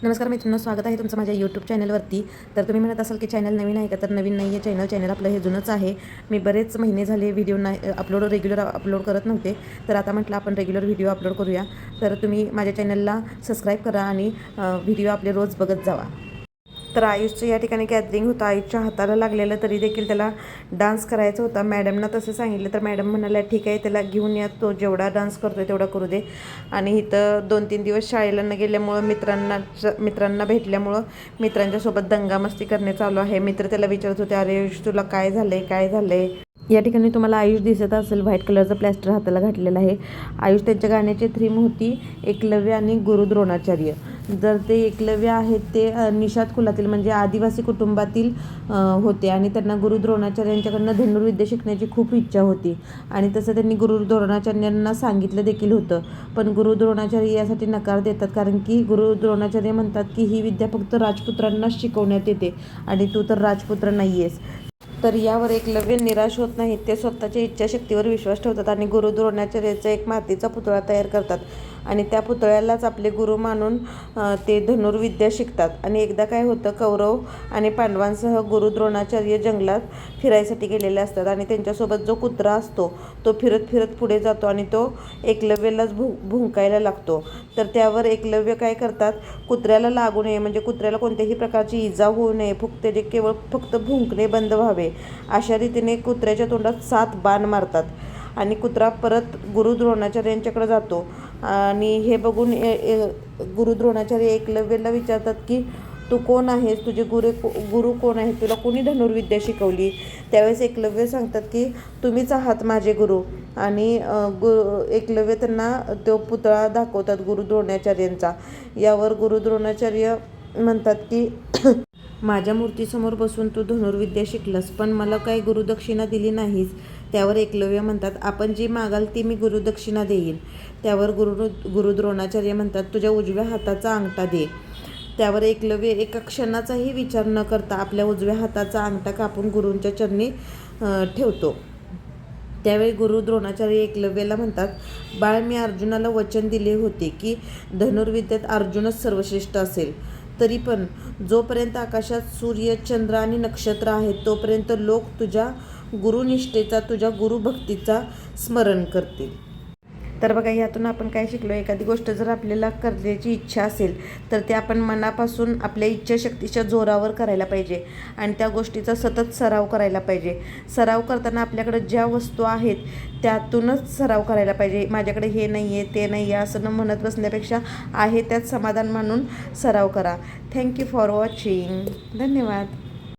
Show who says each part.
Speaker 1: नमस्कार मित्रांनो, स्वागत आहे तुमचं माझ्या यूट्यूब चॅनलवरती. तर तुम्ही म्हणत असाल की चॅनल नवीन आहे का? तर नवीन नाही आहे चॅनल आपलं हे जुनंच आहे. मी बरेच महिने झाले व्हिडिओ रेग्युलर अपलोड करत नव्हते. तर आता म्हटलं आपण रेग्युलर व्हिडिओ अपलोड करूया. तर तुम्ही माझ्या चॅनलला सबस्क्राईब करा आणि व्हिडिओ आपले रोज बघत जावा. तर आयुषचं या ठिकाणी गॅदरिंग होतं. आयुषच्या हाताला लागलेलं तरी देखील त्याला डान्स करायचा होता. मॅडमना तसं सांगितलं तर मॅडम म्हणाल्या ठीक आहे, त्याला घेऊन या, तो जेवढा डान्स करतोय तेवढा करू दे. आणि इथं 2-3 दिवस शाळेला न गेल्यामुळं मित्रांना भेटल्यामुळं मित्रांच्यासोबत दंगामस्ती करणे चालू आहे. मित्र त्याला विचारत होते, अरे आयुष तुला काय झालंय, काय झालंय. या ठिकाणी तुम्हाला आयुष दिसत असेल, व्हाईट कलरचं प्लॅस्टर हाताला घातलेलं आहे. आयुष त्यांच्या गाण्याची थीम होती एकलव्य आणि गुरु द्रोणाचार्य. जर ते एकलव्य आहेत ते निषाद कुलातील म्हणजे आदिवासी कुटुंबातील होते आणि त्यांना गुरु द्रोणाचार्य यांच्याकडनं धनुर्विद्या शिकण्याची खूप इच्छा होती. आणि तसं त्यांनी गुरु द्रोणाचार्यांना सांगितलं देखील होतं. पण गुरु द्रोणाचार्य यासाठी नकार देतात, कारण की गुरु द्रोणाचार्य म्हणतात की ही विद्या फक्त राजपुत्रांनाच शिकवण्यात येते आणि तू तर राजपुत्र नाही आहेस. तर यावर एकलव्य निराश होत नाहीत. ते स्वतःच्या इच्छाशक्तीवर विश्वास ठेवतात आणि गुरु द्रोणाचार्याचा एक मातीचा पुतळा तयार करतात आणि त्या पुतळ्यालाच आपले गुरु मानून ते धनुर्विद्या शिकतात. आणि एकदा काय होतं, कौरव आणि पांडवांसह गुरु द्रोणाचार्य जंगलात फिरायसाठी गेलेले असतात आणि त्यांच्यासोबत जो कुत्रा असतो तो फिरत फिरत पुढे जातो आणि तो एकलव्यालाच भुंकायला लागतो. तर त्यावर एकलव्य काय करतात, कुत्र्याला लागू नये म्हणजे कुत्र्याला कोणत्याही प्रकारची इजा होऊ नये, केवळ फक्त भुंकणे बंद व्हावे अशा रीतीने कुत्र्याच्या तोंडात 7 बाण मारतात आणि कुत्रा परत गुरु द्रोणाचार्य यांच्याकडे जातो. आणि हे बघून गुरु द्रोणाचार्य एकलव्याला विचारतात की तू कोण आहेस, तुझे गुरु कोण आहेत, तुला कोणी धनुर्विद्या शिकवली. त्यावेळेस एकलव्य सांगतात की तुम्हीच आहात माझे गुरु. आणि एकलव्य त्यांना तो पुतळा दाखवतात गुरु द्रोणाचार्यांचा. यावर गुरु द्रोणाचार्य म्हणतात की माझ्या मूर्तीसमोर बसून तू धनुर्विद्या शिकलास, पण मला काही गुरुदक्षिणा दिली नाहीस. त्यावर एकलव्य म्हणतात आपण जी मागाल ती मी गुरुदक्षिणा देईन. त्यावर गुरु द्रोणाचार्य म्हणतात तुझ्या उजव्या हाताचा अंगठा दे. त्यावर एकलव्य एका क्षणाचाही विचार न करता आपल्या उजव्या हाताचा अंगठा कापून गुरूंच्या चरणी ठेवतो. त्यावेळी गुरु द्रोणाचार्य एकलव्याला म्हणतात बाळ, मी अर्जुनाला वचन दिले होते की धनुर्विद्येत अर्जुनच सर्वश्रेष्ठ असेल. तरी पण जोपर्यंत आकाशात सूर्य, चंद्र आणि नक्षत्र आहेत तोपर्यंत लोक तुझ्या गुरुनिष्ठेचा, तुझ्या गुरुभक्तीचा स्मरण करतील. तर बघा, यातून आपण काय शिकलो, एखादी गोष्ट जर आपल्याला करण्याची इच्छा असेल तर ते आपण मनापासून आपल्या इच्छाशक्तीच्या जोरावर करायला पाहिजे आणि त्या गोष्टीचा सतत सराव करायला पाहिजे. सराव करताना आपल्याकडे ज्या वस्तू आहेत त्यातूनच सराव करायला पाहिजे. माझ्याकडे हे नाही आहे, ते नाही आहे असं न म्हणत बसण्यापेक्षा आहे त्यात समाधान मानून सराव करा. Thank you for watching. धन्यवाद.